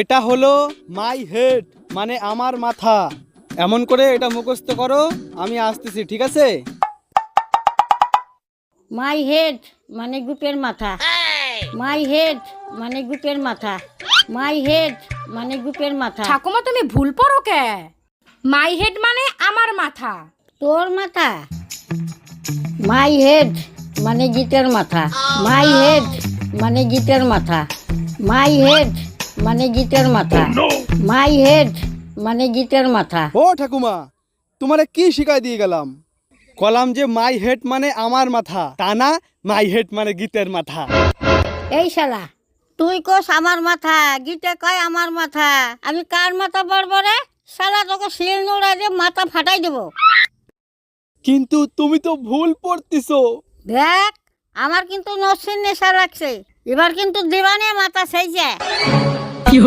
এটা হলো my head, মানে আমার মাথা। এমন করে এটা মুখস্থ করো, আমি আসতেছি, ঠিক আছে? মাই হেড মানে গুপের মাথা। মাই হেড মানে গুপের মাথা। মাই হেড মানে গুপের মাথা। ঠাকুমা তুমি ভুল পড়ো কে? মাই হেড মানে আমার মাথা। তোর মাথা? মাই হেড মানে গিটের মাথা। মাই হেড মানে গিটের মাথা। মাই হেড মানে গিটের মাথা। মাই হেড মানে গিটের মাথা। ও ঠাকুমা, তোমারে কি শিখাই দিয়ে গেলাম? কলাম যে মাই হেড মানে আমার মাথা, তা না মাই হেড মানে গীতের মাথা। এই শালা, তুই কোস আমার মাথা, গিটে কয় আমার মাথা। আমি কার মাথা পড়বো রে? শালা তোকে শিল নোড়া দিয়ে মাথা ফাটাই দেবো। কিন্তু তুমি তো ভুল পড়তিছো। দেখ, আমার কিন্তু নসির নেশা লাগছে, এবার কিন্তু দিবানে মাথা সেই যায়।